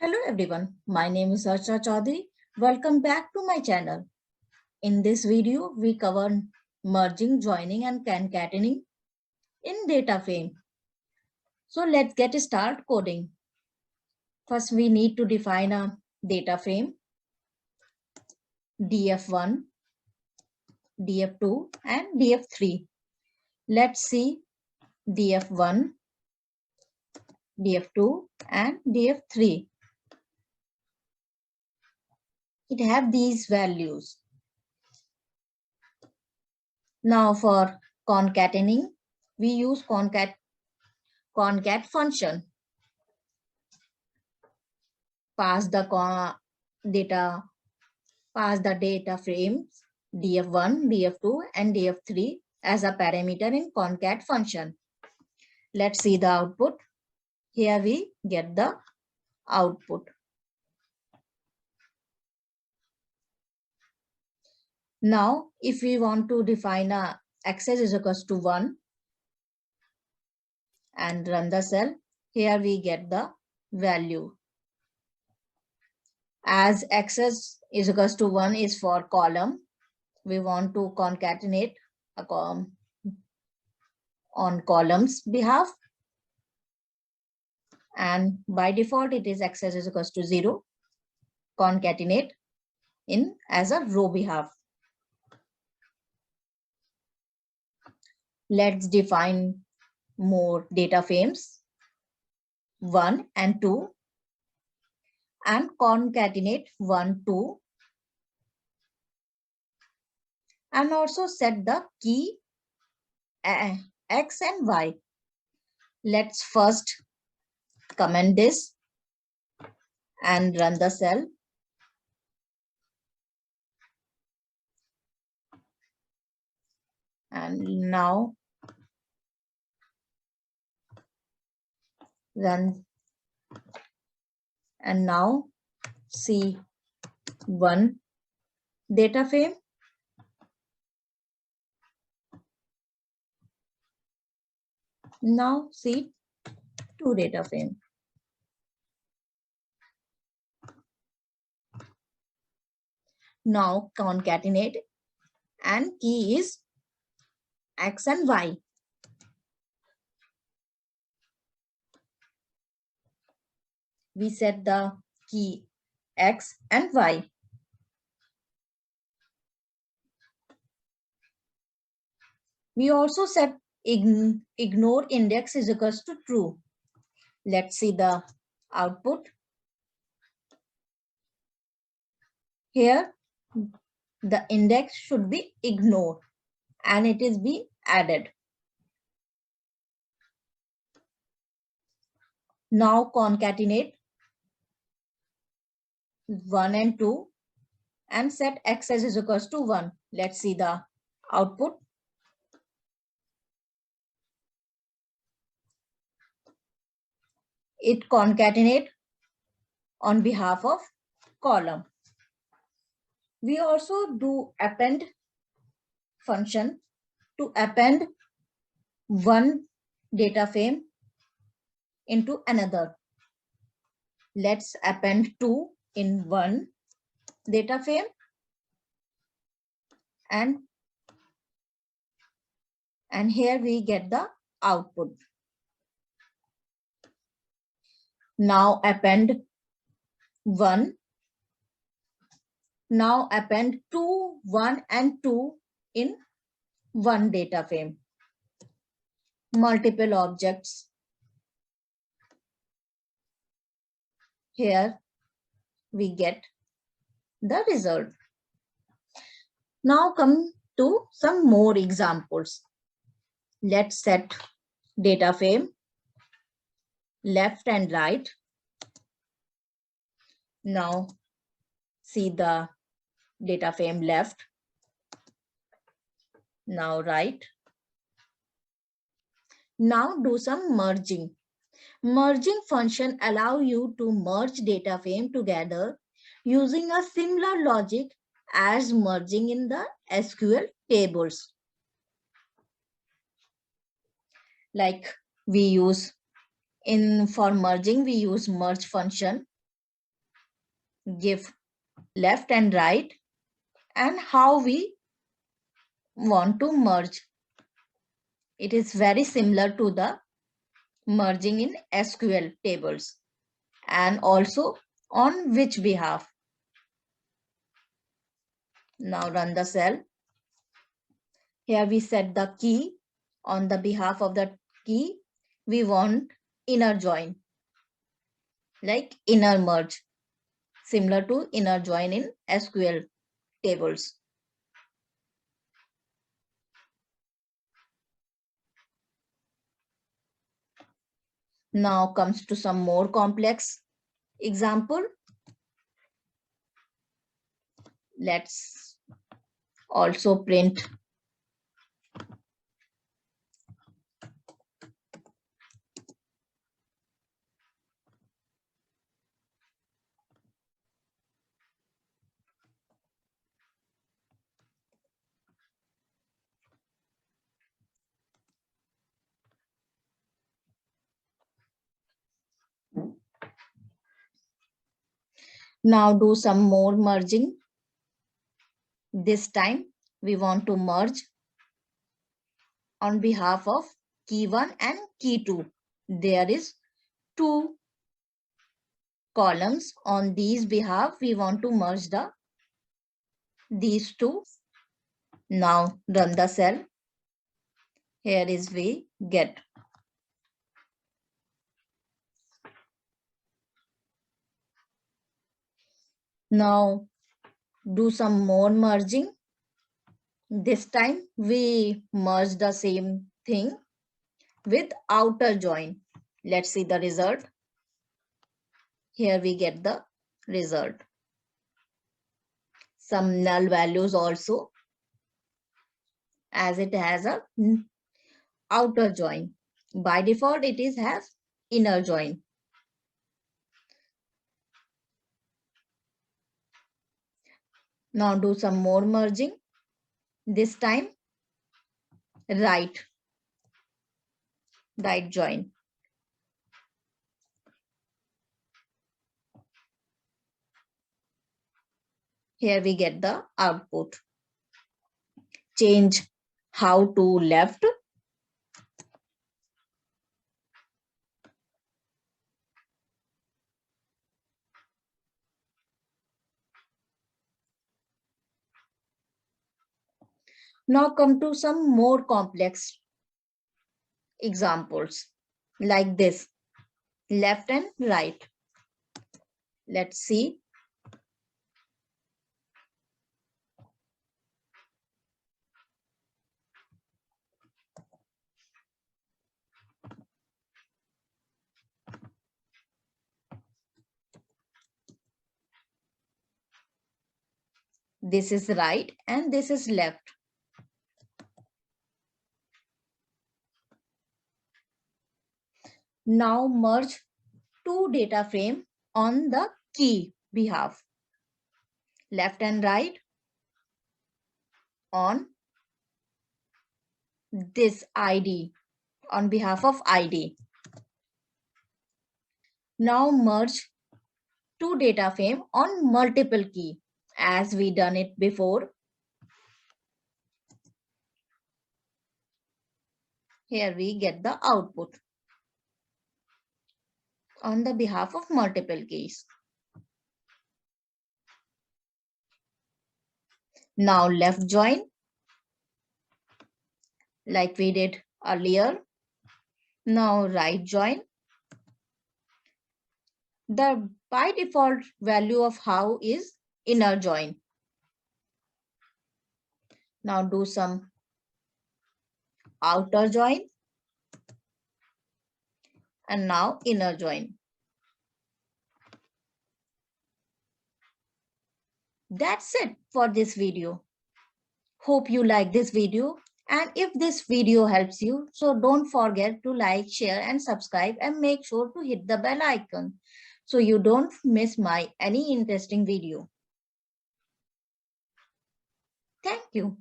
Hello everyone, my name is Archa Chaudhary. Welcome back to my channel. In this video, we cover merging, joining and concatenating in DataFrame. So let's get started coding. First, we need to define a DataFrame, df1, df2 and df3. Let's see df1, df2 and df3. It have these values. Now for concatenating, we use concat function. Pass the data frames df1, df2 and df3 as a parameter in concat function. Let's see the output. Here we get the output. Now, if we want to define a access is equals to 1 and run the cell, here we get the value. As access is equals to 1 is for column, we want to concatenate a column on columns behalf, and by default it is access is equals to 0. Concatenate in as a row behalf. Let's define more data frames 1 and 2 and concatenate 1, 2 and also set the key X and Y. Let's first comment this and run the cell. And now run, and now see one data frame. Now see two data frame. Now concatenate and key is X and Y. We set the key X and Y. We also set ignore index is equals to true. Let's see the output. Here the index should be ignored and it is being added. Now concatenate 1 and 2 and set access is equals to 1. Let's see the output. It concatenate on behalf of column. We also do append function to append one data frame into another. Let's append 2 in one data frame and here we get the output. Now append 1. Now append 2, 1 and 2 in one data frame. Multiple objects. Here we get the result. Now come to some more examples. Let's set data frame left and right. Now see the data frame left. Now right. Now do some merging. Merging function allow you to merge data frame together using a similar logic as merging in the SQL tables. Like we use for merging, we use merge function. give left and right, and how we want to merge. It is very similar to the merging in SQL tables, and also on which behalf. Now run the cell. Here we set the key. On the behalf of the key, we want inner join, like inner merge, similar to inner join in SQL tables. Now comes to some more complex example. Let's also print now do some more merging. This time we want to merge on behalf of key 1 and key 2. There is 2 columns. On these behalf we want to merge these 2. Now run the cell. Here is we get. Now do some more merging. This time we merge the same thing with outer join. Let's see the result. Here we get the result. Some null values also, as it has a outer join. By default it has inner join. Now do some more merging. This time right join. Here we get the output. Change how to left. Now come to some more complex examples like this, left and right. Let's see. This is right and this is left. Now merge 2 data frame on the key behalf. Left and right on this ID, on behalf of ID. Now merge 2 data frame on multiple key as we done it before. Here we get the output on the behalf of multiple keys. Now left join like we did earlier. Now right join. The by default value of how is inner join. Now do some outer join and now inner join. That's it for this video. Hope you like this video, and if this video helps you, so don't forget to like, share and subscribe, and make sure to hit the bell icon so you don't miss any interesting video. Thank you.